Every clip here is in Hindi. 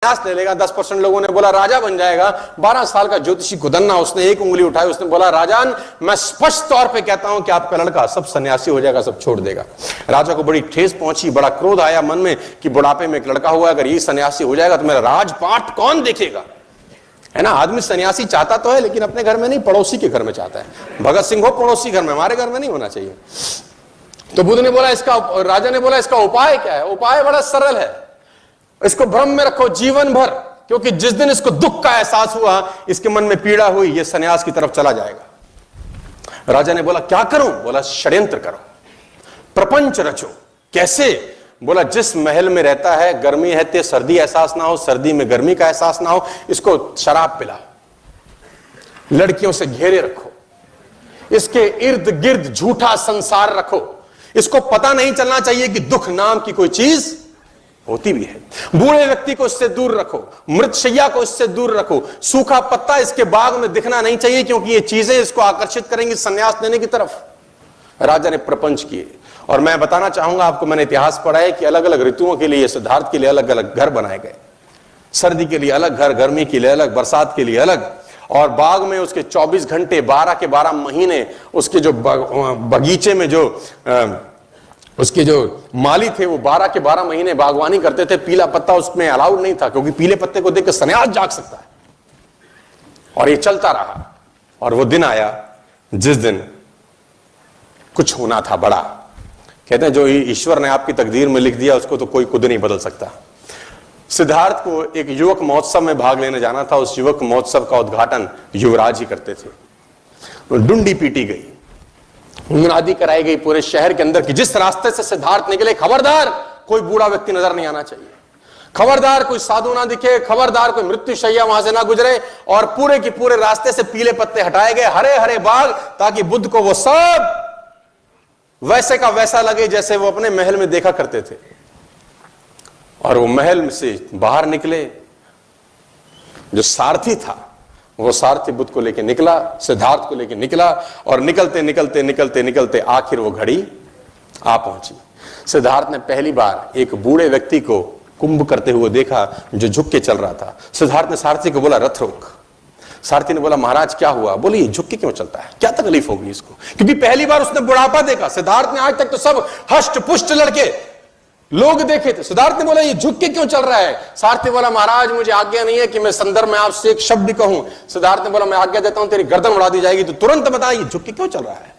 संन्यास ले लेगा। 10% लोगों ने बोला राजा बन जाएगा। 12 साल का ज्योतिषी खुदन्ना, उसने एक उंगली उठाई, उसने बोला राजान मैं स्पष्ट तौर पे कहता हूं कि आपका लड़का सब सन्यासी हो जाएगा, सब छोड़ देगा। राजा को बड़ी ठेस पहुंची, बड़ा क्रोध आया मन में कि बुढ़ापे में एक लड़का हुआ, अगर ये सन्यासी हो जाएगा तो मेरा राजपाट कौन देखेगा, है ना। आदमी सन्यासी चाहता तो है लेकिन अपने घर में नहीं, पड़ोसी के घर में चाहता है। भगत सिंह हो पड़ोसी घर में, हमारे घर में नहीं होना चाहिए। तो बुद्ध ने बोला राजा ने बोला इसका उपाय क्या है? उपाय बड़ा सरल है, इसको भ्रम में रखो जीवन भर, क्योंकि जिस दिन इसको दुख का एहसास हुआ, इसके मन में पीड़ा हुई, ये सन्यास की तरफ चला जाएगा। राजा ने बोला क्या करूं? बोला षड्यंत्र करो, प्रपंच रचो। कैसे? बोला जिस महल में रहता है गर्मी है ते सर्दी एहसास ना हो, सर्दी में गर्मी का एहसास ना हो, इसको शराब पिलाओ, लड़कियों से घेरे रखो, इसके इर्द गिर्द झूठा संसार रखो, इसको पता नहीं चलना चाहिए कि दुख नाम की कोई चीज होती भी है। बूढ़े व्यक्ति को इससे दूर रखो, मृतशैया को इससे दूर रखो, सूखा पत्ता इसके बाग में दिखना नहीं चाहिए, क्योंकि ये चीजें इसको आकर्षित करेंगी संन्यास लेने की तरफ। राजा ने प्रपंच किए। और मैं बताना चाहूंगा आपको, मैंने इतिहास पढ़ा है कि अलग अलग ऋतुओं के लिए सिद्धार्थ के लिए अलग अलग घर बनाए गए। सर्दी के लिए अलग घर, गर्मी के लिए अलग, बरसात के लिए अलग। और बाग में उसके 24 घंटे 12 के 12 महीने उसके जो बगीचे में जो उसके जो माली थे वो 12 के 12 महीने बागवानी करते थे। पीला पत्ता उसमें अलाउड नहीं था, क्योंकि पीले पत्ते को देखकर सन्यास जाग सकता है। और ये चलता रहा। और वो दिन आया जिस दिन कुछ होना था बड़ा। कहते हैं जो ईश्वर ने आपकी तकदीर में लिख दिया उसको तो कोई खुद नहीं बदल सकता। सिद्धार्थ को एक युवक महोत्सव में भाग लेने जाना था। उस युवक महोत्सव का उद्घाटन युवराज ही करते थे। डुंडी पीटी गई, मुनादी कराई गई पूरे शहर के अंदर कि जिस रास्ते से सिद्धार्थ निकले, खबरदार कोई बूढ़ा व्यक्ति नजर नहीं आना चाहिए, खबरदार कोई साधु ना दिखे, खबरदार कोई मृत्युशैया वहां से ना गुजरे। और पूरे के पूरे रास्ते से पीले पत्ते हटाए गए, हरे हरे बाग, ताकि बुद्ध को वो सब वैसे का वैसा लगे जैसे वो अपने महल में देखा करते थे। और वो महल से बाहर निकले, जो सारथी था वो सारथी बुद्ध को लेकर निकला, सिद्धार्थ को लेकर निकला। और निकलते निकलते निकलते निकलते आखिर वो घड़ी आ पहुंची। सिद्धार्थ ने पहली बार एक बूढ़े व्यक्ति को कुंभ करते हुए देखा जो झुक के चल रहा था। सिद्धार्थ ने सारथी को बोला रथ रोक। सारथी ने बोला महाराज क्या हुआ? बोले ये झुक के क्यों चलता है, क्या तकलीफ होगी इसको? क्योंकि पहली बार उसने बुढ़ापा देखा। सिद्धार्थ ने आज तक तो सब हष्ट पुष्ट लड़के लोग देखे थे। सिद्धार्थ ने बोला ये झुक के क्यों चल रहा है? सारथी बोला महाराज मुझे आज्ञा नहीं है कि मैं संदर्भ में आपसे एक शब्द भी कहूं। सिद्धार्थ ने बोला मैं आज्ञा देता हूं, तेरी गर्दन उड़ा दी जाएगी, तो तुरंत बता ये झुक के क्यों चल रहा है?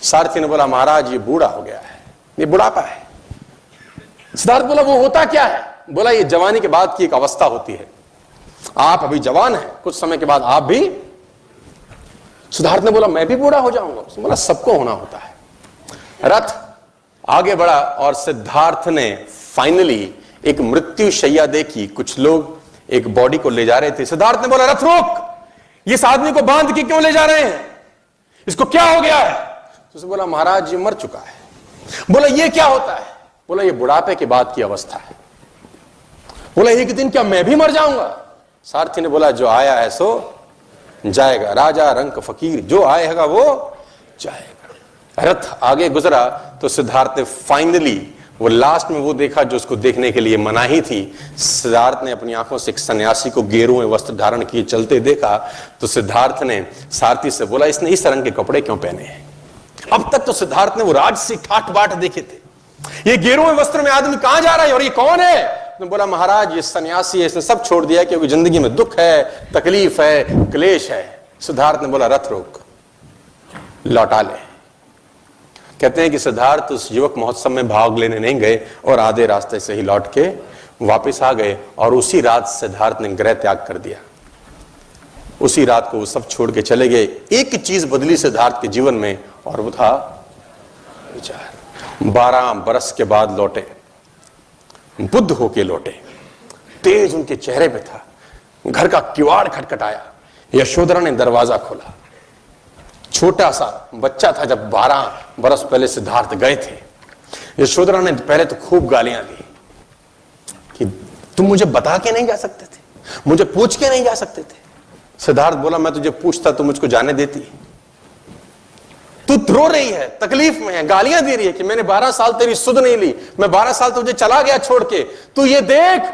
सारथी ने बोला महाराज ये बूढ़ा हो गया है, ये बुढ़ापा है। सिद्धार्थ बोला वो होता क्या है? बोला ये जवानी के बाद की एक अवस्था होती है, आप अभी जवान हैं, कुछ समय के बाद आप भी। सिद्धार्थ ने बोला मैं भी बूढ़ा हो जाऊंगा? उसने बोला सबको होना होता है। रथ आगे बढ़ा और सिद्धार्थ ने फाइनली एक मृत्यु शैया देखी। कुछ लोग एक बॉडी को ले जा रहे थे। सिद्धार्थ ने बोला रथ रोक, इस आदमी को बांध के क्यों ले जा रहे हैं, इसको क्या हो गया है? तो उसने बोला महाराज ये मर चुका है। बोला ये क्या होता है? बोला ये बुढ़ापे के बाद की अवस्था है। बोला एक दिन क्या मैं भी मर जाऊंगा? सारथी ने बोला जो आया है सो जाएगा, राजा रंक फकीर, जो आएगा वो जाएगा। रथ आगे गुजरा तो सिद्धार्थ ने फाइनली वो लास्ट में वो देखा जो उसको देखने के लिए मनाही थी। सिद्धार्थ ने अपनी आंखों से एक सन्यासी को गेरुए वस्त्र धारण किए चलते देखा। तो सिद्धार्थ ने सारथी से बोला इसने इस रंग के कपड़े क्यों पहने हैं? अब तक तो सिद्धार्थ ने वो राजसी ठाट बाट देखे थे, ये गेरुए वस्त्र में आदमी कहां जा रहा है और ये कौन है? तो बोला महाराज ये सन्यासी है, इसने सब छोड़ दिया क्योंकि जिंदगी में दुख है, तकलीफ है, क्लेश है। सिद्धार्थ ने बोला रथ रोक, लौटा ले। कहते हैं कि सिद्धार्थ उस युवक महोत्सव में भाग लेने नहीं गए और आधे रास्ते से ही लौट के वापस आ गए। और उसी रात सिद्धार्थ ने गृह त्याग कर दिया। उसी रात को वो सब छोड़ के चले गए। एक चीज बदली सिद्धार्थ के जीवन में और वो था विचार। 12 बरस के बाद लौटे, बुद्ध होके लौटे। तेज उनके चेहरे पे था। घर का किवाड़ खटखटाया, यशोधरा ने दरवाजा खोला। छोटा सा बच्चा था जब 12 बरस पहले सिद्धार्थ गए थे। यशोधरा ने पहले तो खूब गालियां दी कि तुम मुझे बता के नहीं जा सकते थे, मुझे पूछ के नहीं जा सकते थे। सिद्धार्थ बोला मैं तुझे पूछता तो मुझको जाने देती। तू रो रही है, तकलीफ में है, गालियां दे रही है कि मैंने 12 साल तेरी सुध नहीं ली, मैं 12 साल तुझे चला गया छोड़ के, तू ये देख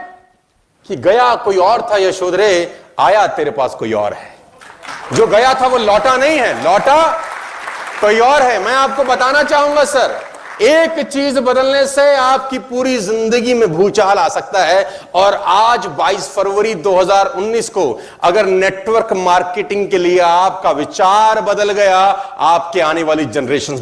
कि गया कोई और था यशोधरे, आया तेरे पास कोई और है। जो गया था वो लौटा नहीं है, लौटा कोई और है। मैं आपको बताना चाहूंगा सर, एक चीज बदलने से आपकी पूरी जिंदगी में भूचाल आ सकता है। और आज 22 फरवरी 2019 को अगर नेटवर्क मार्केटिंग के लिए आपका विचार बदल गया, आपके आने वाली जनरेशन